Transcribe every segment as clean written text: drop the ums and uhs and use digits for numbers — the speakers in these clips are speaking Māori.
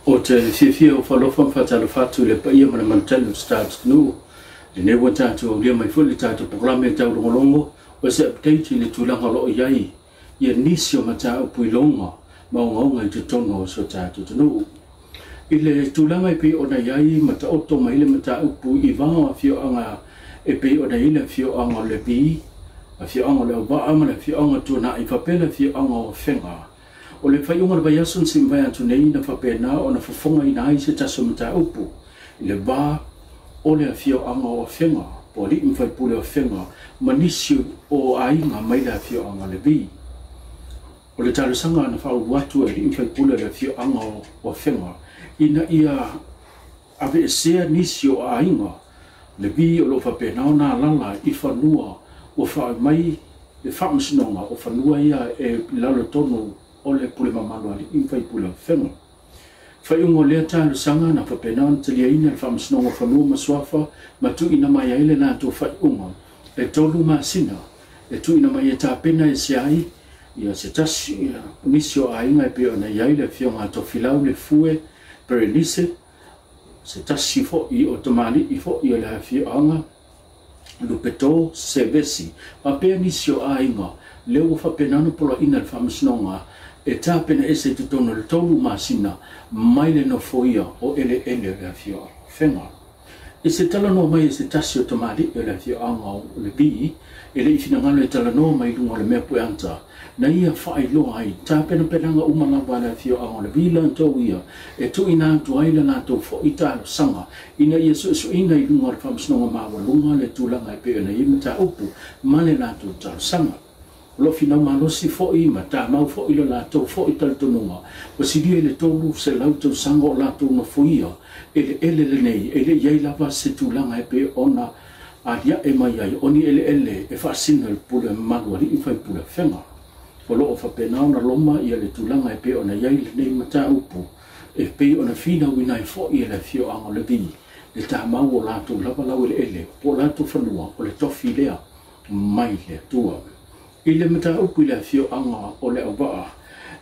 o te fia o whalofam whatalo whatu le pa ia mana mantalo start nu. Le ne wata tu o lia mai fuli tātou programe tau rongolongo o se update le tūlanga lo iai. Ia nisi o mata upu ilonga maungaunga i te tono o so tātou tanu. I le tūlanga i pe o na iai mata oto mai le mata upu i vāo fio anga e pe o na ila fio anga le pi. A fio anga le Leauva'a ma le fio anga tūna i whapela fio anga o Afega. O le whaiunga le vaiasun si mwai atu nei na whapena o na whafonga i nai se taso mata upu. I le wā o le fio anga o Afega. Po li mwhai pule o Afega manisi o ainga mai le fio anga le vi. O le talusanga na whau watu e li mwhai pule le fio anga o Afega. Ina ia ave sea nisi o ainga le vi o lo whapena o na lala i whanua o wha mai le whaamsinonga o whanua ia e lalo tonu o le pule mamalo ali i whai pule o Afega. Whaiungo lea tālu sanga na whapena o talia ina le whaamsinonga o whanua maswafa ma tu ina mai aile nā tō whaiunga e tolu māsina e tu ina mai e tāpena e se ai ia se tasi nisi o ainga e pe o na iai le fionga to filau le fue perenise se tasi fo i o tamani i fo i o le hawhia anga lupeto sevesi ma pe nisi o ainga leo whapenano pola ina le whaamsinonga e tāpena e se tutono le tolu māsina mai le no foia o ele le hawhia Afega. E se talanoa mai e se tasi o tamari e le hawhia anga o le bi e le ifinangano e talanoa mai lunga le mea pueanta na ia whaailoa ai tāpena penanga umalawa le hawhia anga o le bi lantou ia e tu ina atu aila nātou fo i tālo sanga ina ia so ina i lunga le whaamsinonga mawa lunga le tūlanga e pe na i mata upu ma le nātou tālo sanga. Lo fina malosi fo i ma ta mau fo i lo lato fo i tal tonunga o si dia le tolu se lauto sango o lato no foia ele le nei ele yai lava se tulanga e pe ona alia e mai ai oni ele e fa sina le pule manuari i fai pule Afega o lo fa pena ona loma i le tulanga e pe ona yai le nei mata upu e pe ona fina wina i fo i le fio anga le vi le ta mau o lato lava lau ele po lato fanua o le tofi lea mai le tua I le mata upu le fio anga o Leauva'a.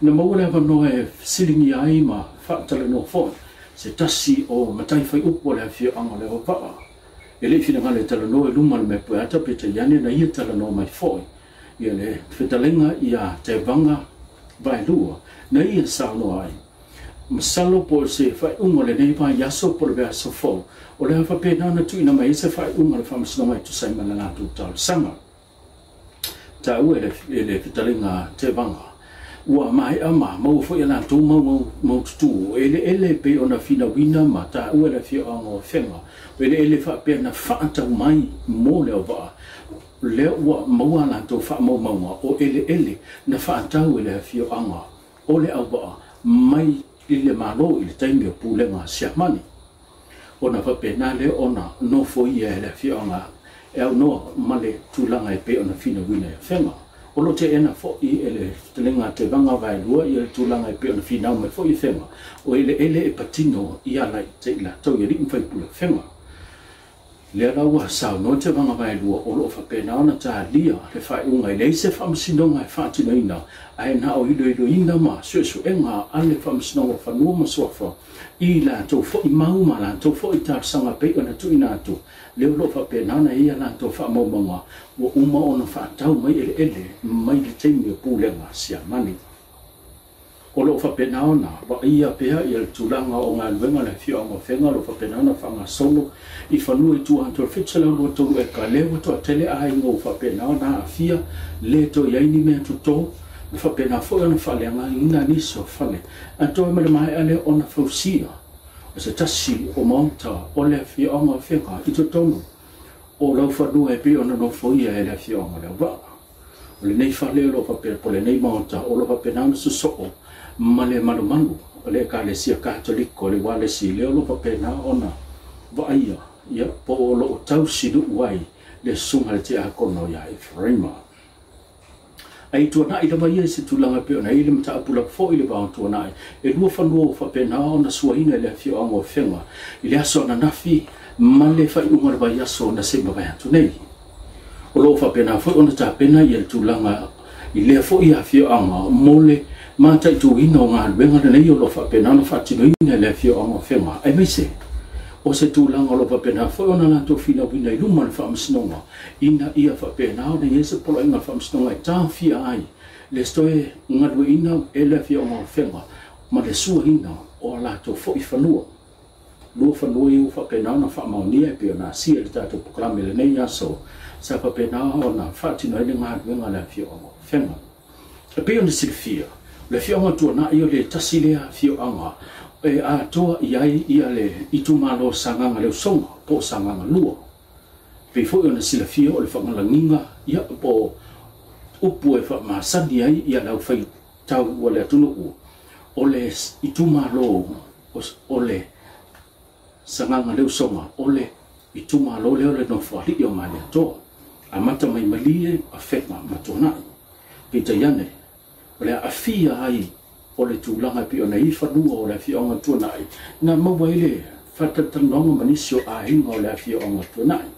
Na mau le wanoa e silingi ai ma whaatala no fo. Se tasi o matai whai upu o le fio anga o Leauva'a. E le fina ngale tala no e luma le me pueata pe te yane na ia tala no mai foi. Ia le whetalenga ia te vanga vai lua. Na ia sao no ai. Masalo po se whai unga le nei vai yaso po le bea so fo. O le hawa pe nana tu ina mai se whai unga le whamasina mai tu sai mana nātu tau sanga. Ta ua ele fitalinga te vanga. Ua mai ama mau fo ia tō mau tutu. Ele pe ona fina wina ma ta ua le fio anga o Afega. Ele wha pe na whaatau mai mō Leauva'a. Leo ua maua la tō wha maunga o ele na whaatau ele fio anga o Leauva'a mai i le malo i le taimi o pūlenga siamani. Ona wha pe na le ona no fo ia ele fio anga e au noa male tūlanga e pe ona fina wina e Afega. O lo te ena fo i ele telenga te vanga vai lua i ele tūlanga e pe ona fina mai fo i Afega. O ele e patino i alai te ila tau i rin fai pula Afega. Lea raua sao no te vanga vai lua o lo fa pena ona ta lia le fai unga i leise whamsinonga e whaatino ina a e na o ilo ina ma su enga ale whamsinonga whanua maswafa i la tau fo i mauma la tau fo i tārsanga pe ona tu ina atu. Leo lo fa pena na ia la to fa maumanga o uma ona fa tau mai ele mai le teimi o pulenga siamani. O lo fa pena ona wa ia pea i le tulanga o ngā luenga le fio anga Afega lo fa pena ona whanga solo i whanua i tua anto fitsala lo tolu e ka lewa to a tele a ingo fa pena ona a fia le to iaini mea to to fa pena fo ona whaleanga ina niso whale anto e mele mai ale ona fausia o se tasi o maunta o le fio anga Afega i to tonu o lau whanua e pe ona no foia e le fio anga Leauva'a o le nei whale lo fa pena po le nei maunta o lo fa pena ona susoo ma le manu o le kalesia katoliko le wale si leo lo fa pena ona vaia ia po o lo tau sidu wai le sunga le te akono ia e frema ai tuana i lama ia se tulanga pe ona i le mata apula fo i le bao tuana e lua whanua fa pena ona suahina le fio anga o Afega i le aso na nafi ma le fai unga vai aso na se mawai atu nei o lo fa pena fo ona ta pena i le tulanga i le fo i a fio anga mole ma tai tu ino ngā benga nei o lo fa pena no fa tino ina le fio o whenga ai mai se o se tūlanga o lo fa pena foi ona ngā tō whina wina i luma na whaamsinonga ina ia fa pena o na iese polo inga whaamsinonga i tā fia ai le stoe ngadwe ina e le fio o whenga ma le sua ina o la tō fo i whanua lua whanua i u fa pena o na whaamaunia e pio na sia le tātou poklame le nei aso sa fa pena o na fa tino ina ngā benga le fio o whenga e pio na silfia le fionga tuana i o le tasilea fioanga e a toa iai ia le itumalo sanganga leo songa po sanganga lua. Pei fo i ona sila fio o le whangalanginga ia po upu e whamasani ai ia lau whai tau ua le atunu u. O le itumalo o le sanganga leo songa o le itumalo leo le no whali i o ngā lea toa. A mata mai malie a whenga matonai. Pei taiane le afia ai o le tūlanga pi o na i whanua o le afionga tuanai. Nā maua ele whatatanonga manisio a hinga o le afionga tuanai.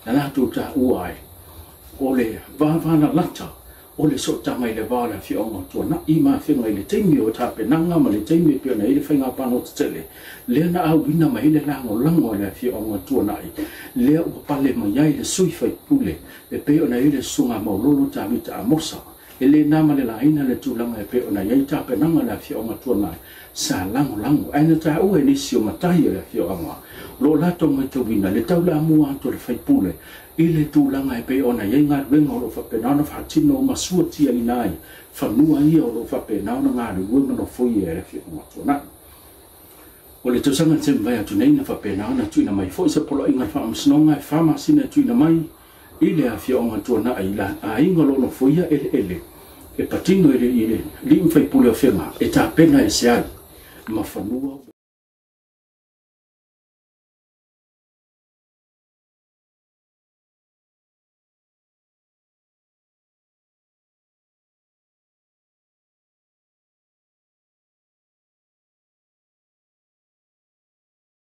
Nā nātu tā ua ai o le vāvana lata o le sotanga i le vā le afionga tuanai. I mā whenga i le teimi o tāpenanga ma le teimi pi o na i le whainga pāno tatele. Lea na au wina mai le lango lango o le afionga tuanai. Lea ua pale mai ai le sui whai pule. Le pe o na i le sunga maulolo tā mita a mosa. Ele nama le laina le tūlanga e pe ona iai tāpenanga le afionga tuanai sa lango lango. Aina tā ua nisi o matai le afionga. Lo lato mai tawina le taula mua ato le whaipule i le tūlanga e pe ona iai ngā ruenga o lo whapenana whaatino o masua tia inai whanua ia o lo whapenana ngā ruenga no fui e le afionga tuanai. O le tausanga te mai atu nei na whapenana tuina mai fo isa polo inga whaamsinonga e whamasina tuina mai i le afionga tuanai la a inga lono foia ele e patino ele li un fai pule o whenga e tā pena e se ai ma whanua